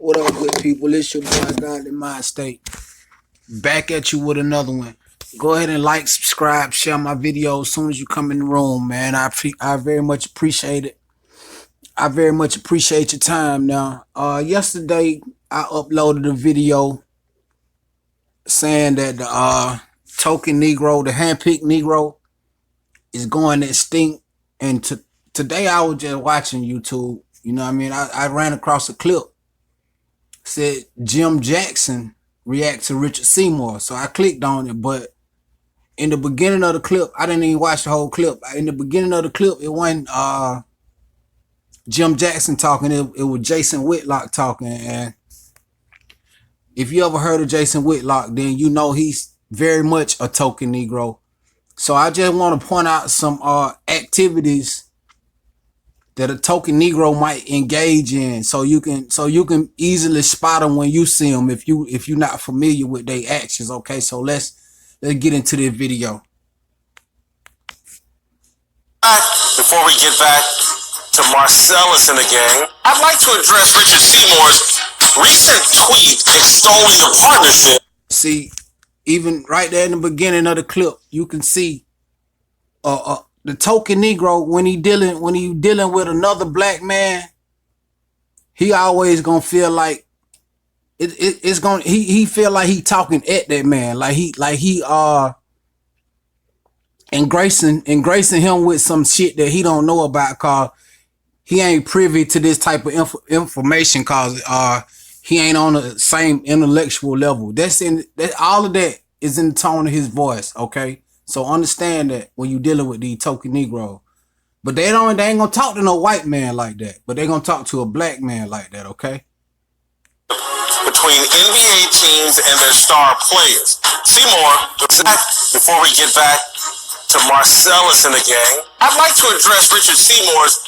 What up, good people? It's your boy Godly Mind State. Back at you with another one. Go ahead and like, subscribe, share my video as soon as you come in the room, man. I very much appreciate it. I very much appreciate your time now. Yesterday I uploaded a video saying that the token Negro, the handpicked Negro, is going extinct. And today I was just watching YouTube. You know what I mean? I ran across a clip. Said Jim Jackson react to Richard Seymour. So I clicked on it, but in the beginning of the clip, I didn't even watch the whole clip. In the beginning of the clip, it wasn't Jim Jackson talking. It was Jason Whitlock talking. And if you ever heard of Jason Whitlock, then you know he's very much a token Negro. So I just want to point out some activities that a token Negro might engage in, so you can easily spot them when you see them if you're not familiar with their actions. Okay, so let's get into this video. Before we get back to Marcellus and the gang, I'd like to address Richard Seymour's recent tweet extolling the partnership. See, even right there in the beginning of the clip, you can see the token Negro, when he dealing with another black man, he always gonna feel like he feel like he talking at that man, like he engracing him with some shit that he don't know about, cause he ain't privy to this type of information, cause he ain't on the same intellectual level. All of that is in the tone of his voice, okay? So understand that when you dealing with the token Negro. But they ain't gonna talk to no white man like that. But they gonna talk to a black man like that, okay? Between NBA teams and their star players. Seymour, before we get back to Marcellus and the gang, I'd like to address Richard Seymour's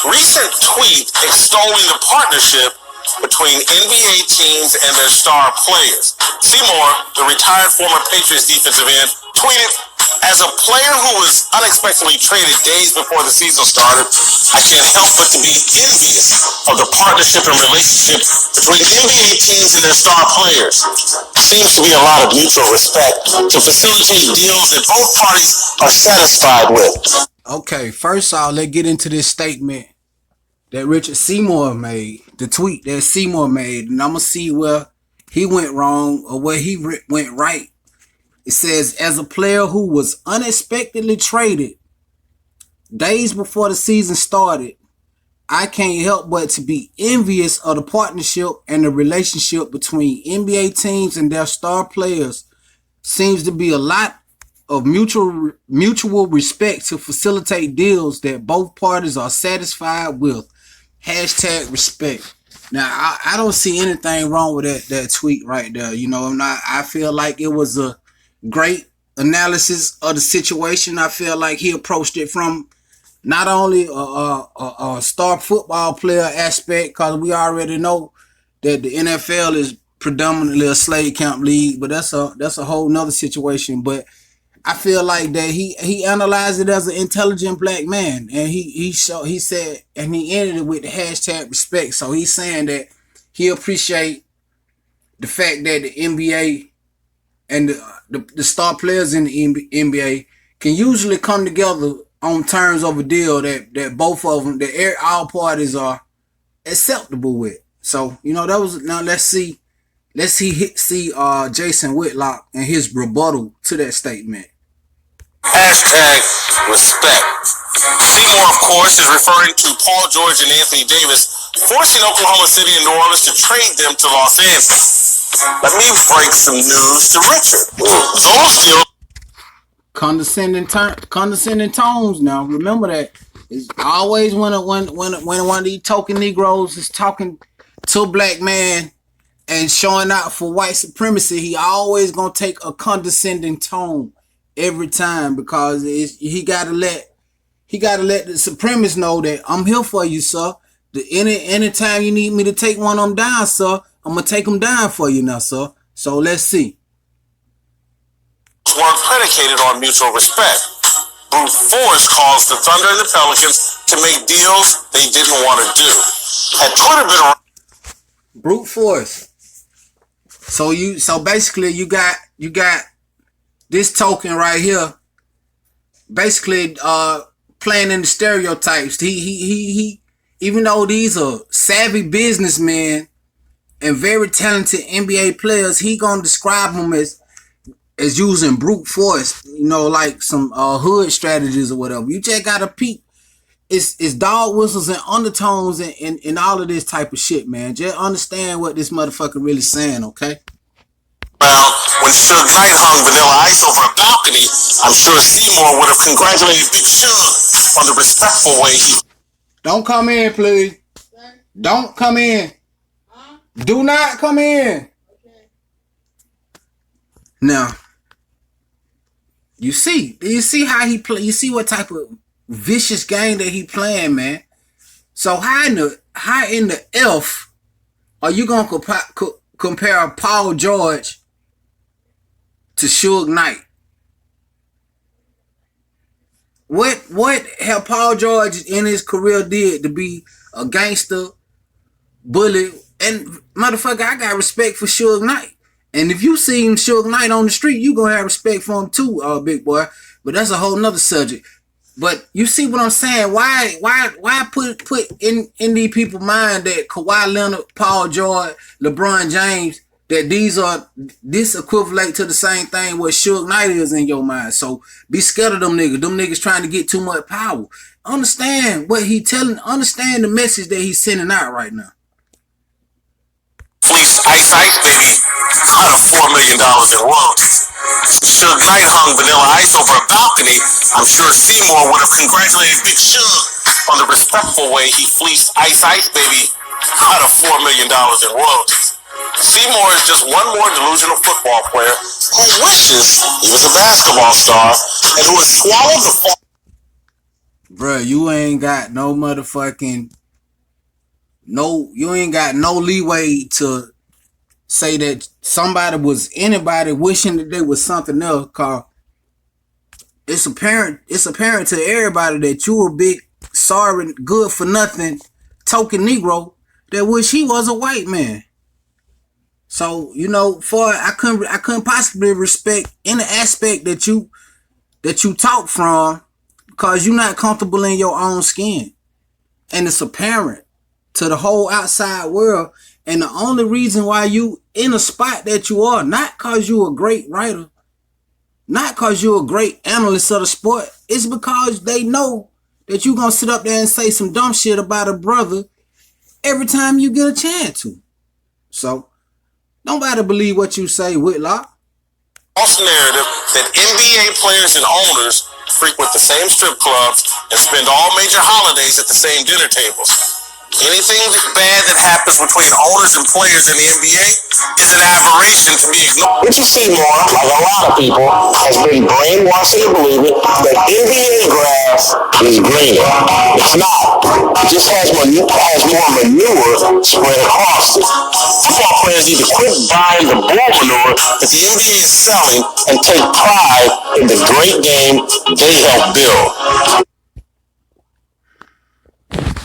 recent tweet extolling the partnership between NBA teams and their star players. Seymour, the retired former Patriots defensive end, tweeted, "As a player who was unexpectedly traded days before the season started, I can't help but to be envious of the partnership and relationship between NBA teams and their star players. Seems to be a lot of mutual respect to facilitate deals that both parties are satisfied with." Okay, first off, let's get into this statement that Richard Seymour made, the tweet that Seymour made, and I'm going to see where he went wrong or where he went right. It says, as a player who was unexpectedly traded days before the season started, I can't help but to be envious of the partnership and the relationship between NBA teams and their star players. Seems to be a lot of mutual respect to facilitate deals that both parties are satisfied with. Hashtag respect. Now, I don't see anything wrong with that tweet right there. You know, I feel like it was a great analysis of the situation. I feel like he approached it from not only a star football player aspect, because we already know that the NFL is predominantly a slave camp league, but that's a whole nother situation. But I feel like that he analyzed it as an intelligent black man, and he said, and he ended it with the hashtag respect. So he's saying that he appreciate the fact that the NBA and the star players in the NBA can usually come together on terms of a deal that both of them, that all parties are acceptable with. So, you know, now let's see Jason Whitlock and his rebuttal to that statement. Hashtag respect. Seymour, of course, is referring to Paul George and Anthony Davis forcing Oklahoma City and New Orleans to trade them to Los Angeles. Let me break some news to Richard. Those deals. Condescending tones. Now, remember that it's always when one of these token Negroes is talking to a black man and showing out for white supremacy, he always gonna take a condescending tone every time, because he gotta let the supremacists know that I'm here for you, sir. Anytime you need me to take one of them down, sir, I'm gonna take them down for you now, sir. So let's see. Weren't predicated on mutual respect. Brute force caused the Thunder and the Pelicans to make deals they didn't want to do. Had Twitter been Brute force. So basically you got this token right here, basically playing in the stereotypes. He even though these are savvy businessmen and very talented NBA players, he gonna describe them as using brute force, like some hood strategies or whatever. You just gotta peep. It's dog whistles and undertones and all of this type of shit, man. Just understand what this motherfucker really saying, okay? Well, when Suge Knight hung Vanilla Ice over a balcony, I'm sure Seymour would have congratulated Big Suge on the respectful way he... Don't come in, please. Don't come in. Do not come in. Now, you see how he play. You see what type of vicious game that he playing, man. So how in the F are you gonna compare Paul George to Suge Knight? What have Paul George in his career did to be a gangster, bully, and motherfucker? I got respect for Suge Knight. And if you seen Suge Knight on the street, you gonna have respect for him too, big boy. But that's a whole nother subject. But you see what I'm saying? Why put in these people's mind that Kawhi Leonard, Paul George, LeBron James, that this equivalent to the same thing what Suge Knight is in your mind. So be scared of them niggas. Them niggas trying to get too much power. Understand what he telling. Understand the message that he's sending out right now. Fleeced Ice baby, out of $4 million in royalties. Suge Knight hung Vanilla Ice over a balcony. I'm sure Seymour would have congratulated Big Suge on the respectful way he fleeced Ice baby, out of $4 million in royalties. Seymour is just one more delusional football player who wishes he was a basketball star and who has swallowed the fall. Bruh, you ain't got no motherfucking... you ain't got no leeway to say that anybody wishing that they was something else, cause it's apparent to everybody that you a big, sorry, good for nothing, token Negro that wish he was a white man. So, I couldn't possibly respect any aspect that you talk from, because you're not comfortable in your own skin. And it's apparent to the whole outside world. And the only reason why you in a spot that you are, not because you're a great writer, not because you're a great analyst of the sport, it's because they know that you're going to sit up there and say some dumb shit about a brother every time you get a chance to. So, nobody believe what you say, Whitlock. False narrative that NBA players and owners frequent the same strip clubs and spend all major holidays at the same dinner tables. Anything bad that happens between owners and players in the NBA is an aberration to be ignored. Richard Seymour, like a lot of people, has been brainwashed into believing that NBA grass is greener. It's not. It just has more manure spread across it. Football players need to quit buying the bull manure that the NBA is selling and take pride in the great game they helped build.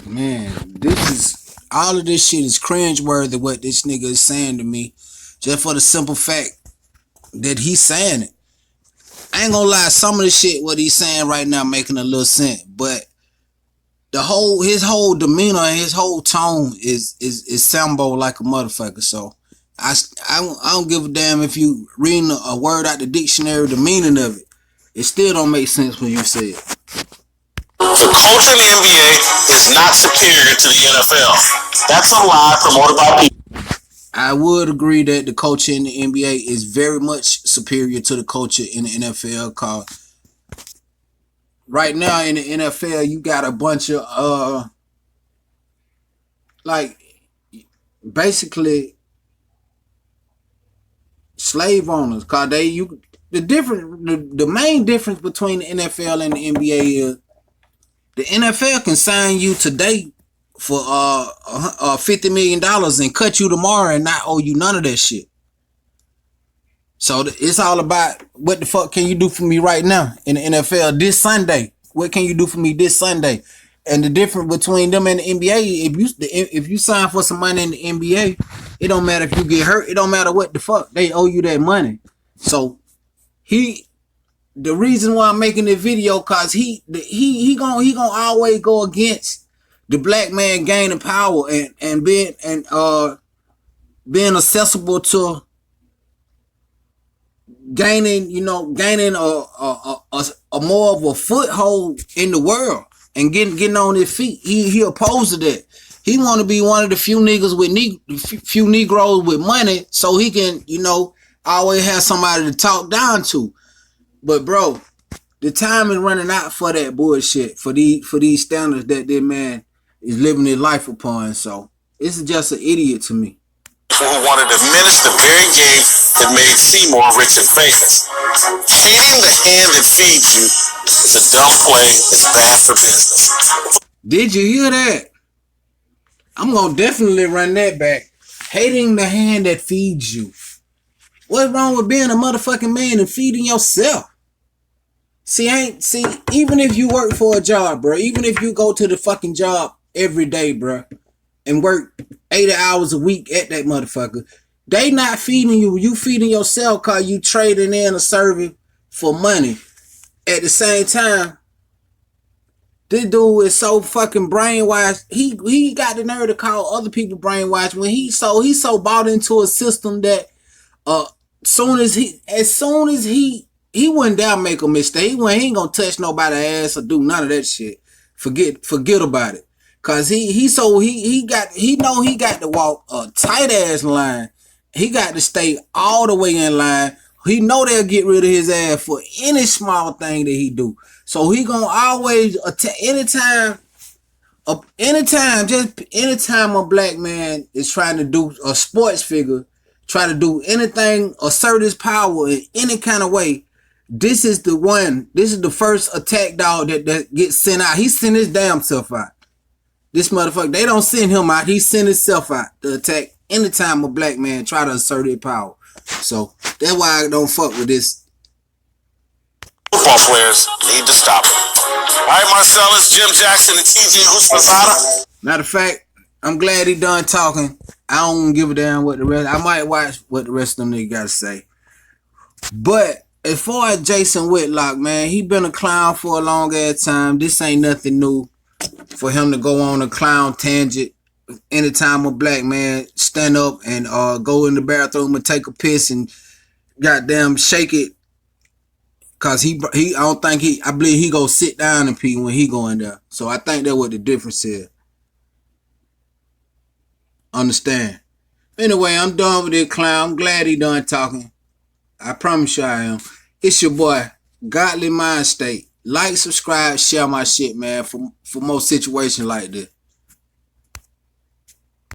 Man, all of this shit is cringeworthy what this nigga is saying to me, just for the simple fact that he's saying it. I ain't gonna lie, some of the shit what he's saying right now making a little sense, but his whole demeanor and his whole tone is Sambo like a motherfucker. So I don't give a damn if you reading a word out the dictionary, the meaning of it. It still don't make sense when you say it. The culture in the NBA is not superior to the NFL. That's a lie promoted by people. I would agree that the culture in the NBA is very much superior to the culture in the NFL. Cause right now in the NFL, you got a bunch of basically slave owners. Cause the main difference between the NFL and the NBA is the NFL can sign you today for $50 million and cut you tomorrow and not owe you none of that shit. So it's all about what the fuck can you do for me right now in the NFL this Sunday? What can you do for me this Sunday? And the difference between them and the NBA, if you sign for some money in the NBA, It don't matter if you get hurt. It don't matter what the fuck. They owe you that money. So the reason why I'm making this video, cause he gonna always go against the black man gaining power and being accessible to gaining a more of a foothold in the world and getting on his feet. He opposed to that. He want to be one of the few niggas with few Negroes with money, so he can always have somebody to talk down to. But bro, the time is running out for that bullshit, for these standards that this man is living his life upon. So it's just an idiot to me. Who wanted to administer the very game that made Seymour rich and famous. Feeding the hand that feeds you is a dumb play. It's bad for business. Did you hear that? I'm gonna definitely run that back. Hating the hand that feeds you. What's wrong with being a motherfucking man and feeding yourself? See, even if you work for a job, bro, even if you go to the fucking job every day, bro, and work 80 hours a week at that motherfucker, they not feeding you. You feeding yourself cause you trading in a service for money. At the same time, this dude is so fucking brainwashed. He got the nerve to call other people brainwashed when he so bought into a system that as soon as he wouldn't dare make a mistake. He ain't gonna touch nobody's ass or do none of that shit. Forget about it. Cause he know he got to walk a tight ass line. He got to stay all the way in line. He know they'll get rid of his ass for any small thing that he do. So he gonna always attack anytime a black man is trying to do a sports figure, try to do anything, assert his power in any kind of way. This is the first attack dog that gets sent out. He sent his damn self out. This motherfucker, they don't send him out. He sent himself out to attack anytime a black man try to assert his power. So that's why I don't fuck with this. Football players need to stop it. All right, Marcellus, Jim Jackson, and TJ Houshmandzadeh. Matter of fact, I'm glad he done talking. I don't give a damn what the rest. I might watch what the rest of them niggas got to say. But as far as Jason Whitlock, man, he been a clown for a long ass time. This ain't nothing new for him to go on a clown tangent anytime a black man stand up and go in the bathroom and take a piss and goddamn shake it. Cause I believe he go sit down and pee when he go in there. So I think that's what the difference is. Understand? Anyway, I'm done with this clown. I'm glad he done talking. I promise you I am. It's your boy, Godly Mind State. Like, subscribe, share my shit, man, for more situations like this.